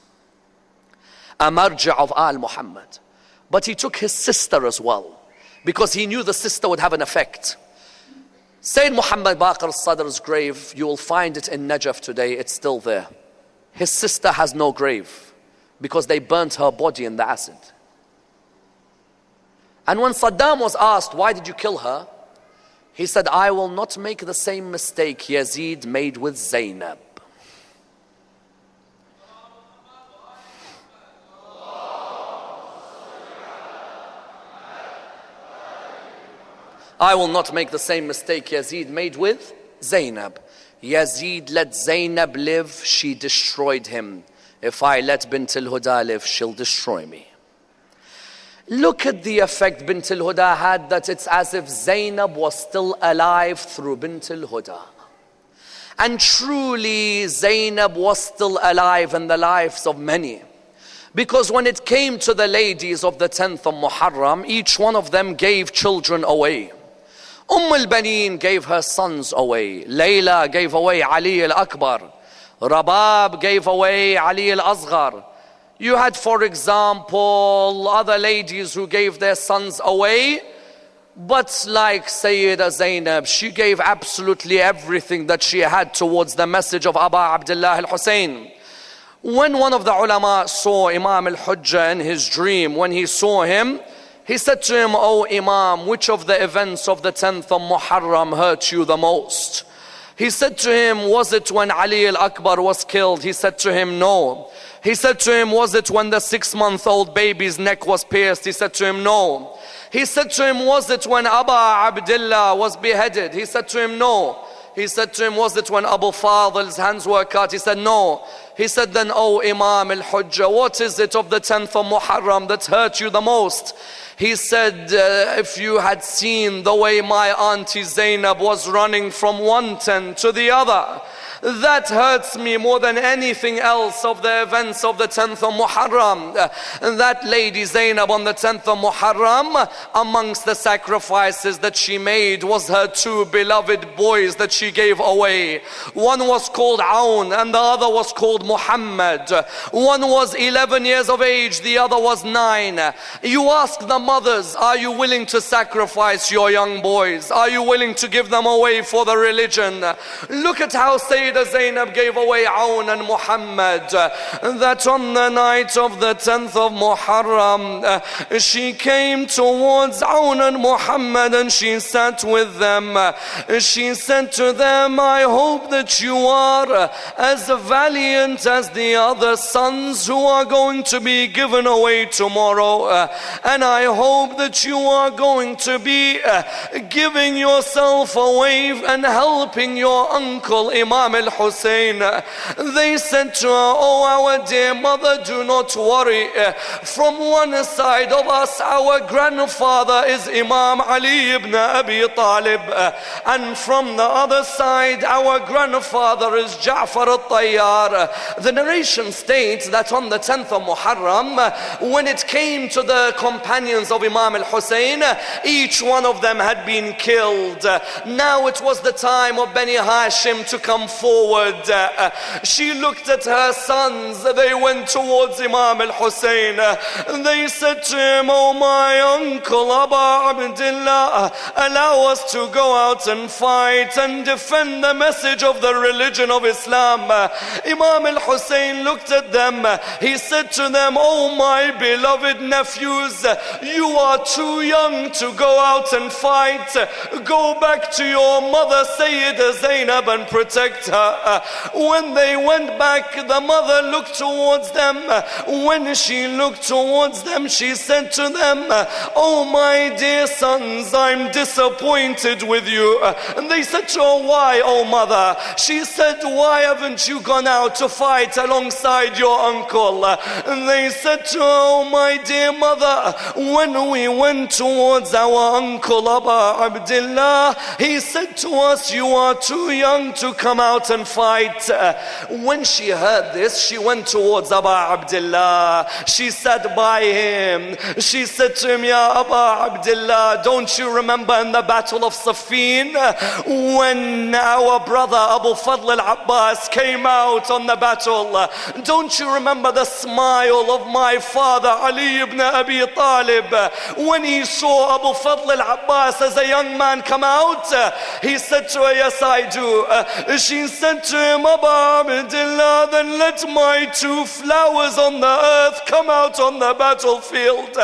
A marja of Al Muhammad. But he took his sister as well, because he knew the sister would have an effect. Sayyid Muhammad Baqir al-Sadr's grave, you will find it in Najaf today, it's still there. His sister has no grave, because they burnt her body in the acid. And when Saddam was asked, why did you kill her? He said, I will not make the same mistake Yazid made with Zainab. I will not make the same mistake Yazid made with Zainab. Yazid let Zainab live, she destroyed him. If I let Bint al-Huda live, she'll destroy me. Look at the effect Bint al-Huda had, that it's as if Zainab was still alive through Bint al-Huda. And truly, Zainab was still alive in the lives of many. Because when it came to the ladies of the 10th of Muharram, each one of them gave children away. al-Banin gave her sons away. Layla gave away Ali al-Akbar. Rabab gave away Ali al-Asghar. You had, for example, other ladies who gave their sons away, but like Sayyida Zainab, she gave absolutely everything that she had towards the message of Aba Abdullah al-Hussein. When one of the ulama saw Imam al-Hujjah in his dream, when he saw him, he said to him, "O Imam, which of the events of the 10th of Muharram hurt you the most?" He said to him, "Was it when Ali al-Akbar was killed?" He said to him, "No." He said to him, "Was it when the 6-month-old baby's neck was pierced?" He said to him, "No." He said to him, "Was it when Aba Abdullah was beheaded?" He said to him, "No." He said to him, "Was it when Abu Fadl's hands were cut?" He said, "No." He said, "Then, O Imam al-Hujjah, what is it of the 10th of Muharram that hurt you the most?" He said, "If you had seen the way my auntie Zainab was running from one tent to the other, that hurts me more than anything else of the events of the 10th of Muharram." That lady Zainab on the 10th of Muharram, amongst the sacrifices that she made was her 2 beloved boys that she gave away. One was called Aun and the other was called Muhammad. One was 11 years of age, the other was 9. You ask the mothers, are you willing to sacrifice your young boys? Are you willing to give them away for the religion? Look at how Sayyida Zainab gave away Aun and Muhammad. That on the night of the 10th of Muharram, she came towards Aun and Muhammad and she sat with them. She said to them, "I hope that you are as valiant as the other sons who are going to be given away tomorrow. And I hope that you are going to be giving yourself away and helping your uncle Imam al-Hussein." They said to her, "Oh, our dear mother, do not worry. From one side of us, our grandfather is Imam Ali ibn Abi Talib. And from the other side, our grandfather is Ja'far al-Tayyar." The narration states that on the 10th of Muharram, when it came to the companions of Imam al-Hussein, each one of them had been killed. Now it was the time of Bani Hashim to come forward. She looked at her sons. They went towards Imam al-Hussein. They said to him, "Oh, my uncle Aba Abdullah, allow us to go out and fight and defend the message of the religion of Islam." Imam al-Hussein looked at them. He said to them, "Oh, my beloved nephews, you are too young to go out and fight. Go back to your mother Sayyida Zainab and protect her." When they went back, the mother looked towards them. When she looked towards them, she said to them, "Oh, my dear sons, I'm disappointed with you." And they said to her, "Why, oh mother?" She said, "Why haven't you gone out to fight alongside your uncle?" And they said to her, "Oh, my dear mother, when we went towards our uncle Aba Abdullah, he said to us, 'You are too young to come out and fight.'" When she heard this, she went towards Aba Abdullah. She sat by him. She said to him, "Ya Aba Abdullah, don't you remember in the battle of Siffin when our brother Abu Fadl al-Abbas came out on the battle? Don't you remember the smile of my father Ali ibn Abi Talib when he saw Abu Fadl al-Abbas as a young man come out?" He said to her, "Yes, I do." She said to him, "Aba Abdullah, then let my 2 flowers on the earth come out on the battlefield.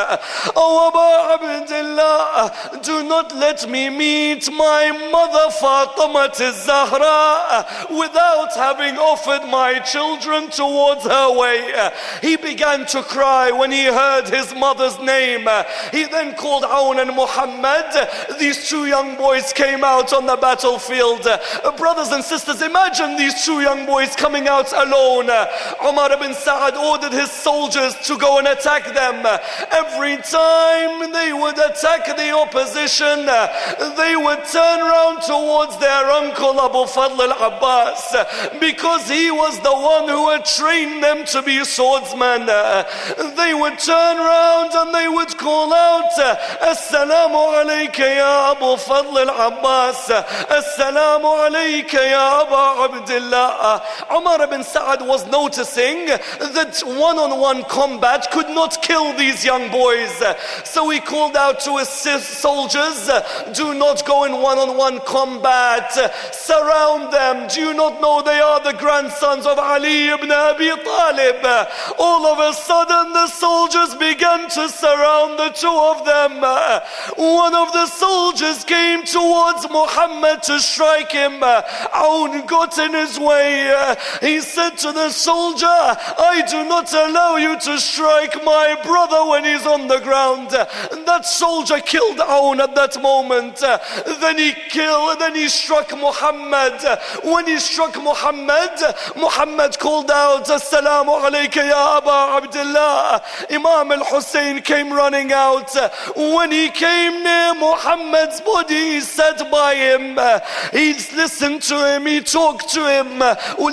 Oh, Aba Abdullah, do not let me meet my mother Fatima al-Zahra without having offered my children towards her way." He began to cry when he heard his mother's name. He then called Aun and Muhammad. These 2 young boys came out on the battlefield. Brothers and sisters, imagine Imagine these two young boys coming out alone. Umar ibn Sa'ad ordered his soldiers to go and attack them. Every time they would attack the opposition, they would turn around towards their uncle Abu Fadl al-Abbas, because he was the one who had trained them to be swordsmen. They would turn around and they would call out, Assalamu alayka ya Abu Fadl al-Abbas, Assalamu alayka ya Aba Abdullah. Umar ibn Sa'ad was noticing that one-on-one combat could not kill these young boys. So he called out to his soldiers, do not go in one-on-one combat. Surround them. Do you not know they are the grandsons of Ali ibn Abi Talib? All of a sudden the soldiers began to surround the two of them. One of the soldiers came towards Muhammad to strike him. Aoun got in his way. He said to the soldier, I do not allow you to strike my brother when he's on the ground. That soldier killed Aoun at that moment. Then he struck Muhammad. When he struck Muhammad, Muhammad called out, Assalamu alayka ya Aba Abdullah. Imam al-Hussein came running out. When he came near Muhammad's body, he sat by him. He listened to him, he talked to him.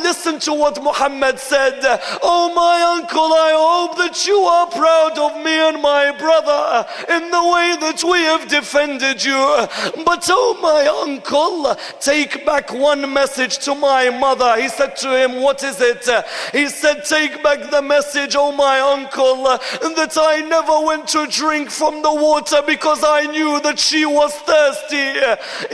Listen to what Muhammad said. Oh my uncle, I hope that you are proud of me and my brother in the way that we have defended you. But oh my uncle, take back one message to my mother. He said to him, what is it? He said, take back the message, oh my uncle, that I never went to drink from the water because I knew that she was thirsty.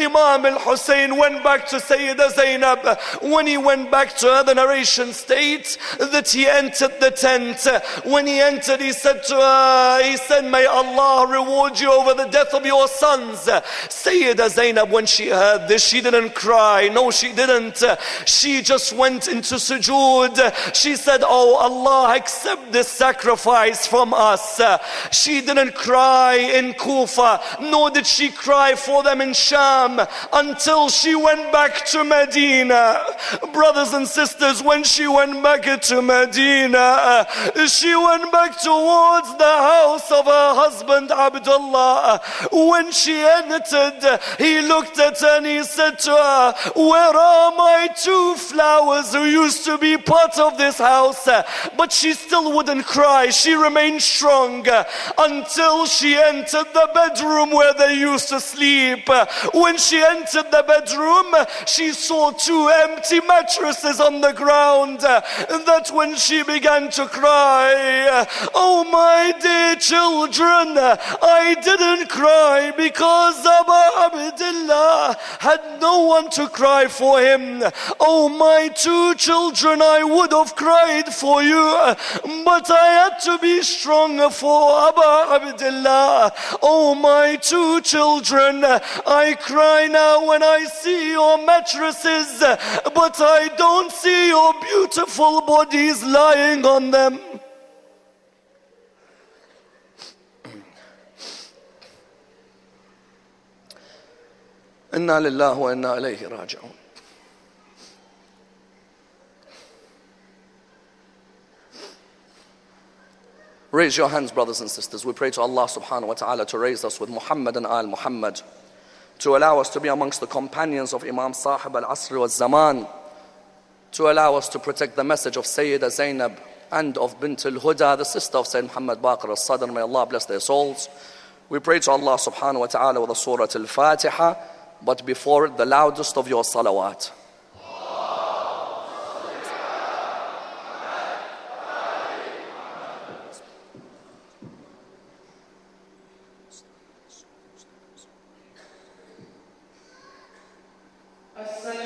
Imam al-Hussein went back to Sayyidah Zainab. When he went back to her, the narration states that he entered the tent. When he entered, he said to her, he said, may Allah reward you over the death of your sons. Sayyidah Zainab, when she heard this, she didn't cry. No, she didn't. She just went into sujood. She said, oh Allah, accept this sacrifice from us. She didn't cry in Kufa, nor did she cry for them in Sham, until she went back to Medina. Brothers and sisters, when she went back to Medina, she went back towards the house of her husband Abdullah. When she entered, he looked at her and he said to her, where are my two flowers who used to be part of this house? But she still wouldn't cry. She remained strong until she entered the bedroom where they used to sleep. When she entered the bedroom, she saw two empty mattresses on the ground. That's when she began to cry. Oh my dear children, I didn't cry because Abu Abdullah had no one to cry for him. Oh my two children, I would have cried for you, but I had to be strong for Abu Abdullah. Oh my two children, I cry now when I see your mattresses, but I don't see your beautiful bodies lying on them. Inna lillahi wa inna ilayhi raji'un. Raise your hands, brothers and sisters. We pray to Allah subhanahu wa ta'ala to raise us with Muhammad and Al Muhammad, to allow us to be amongst the companions of Imam Sahib al-Asr wal-Zaman, to allow us to protect the message of Sayyidah Zainab and of Bint al-Huda, the sister of Sayyid Muhammad Baqir al-Sadr. May Allah bless their souls. We pray to Allah subhanahu wa ta'ala with the Surah Al-Fatiha, but before it, the loudest of your salawat. Assalamu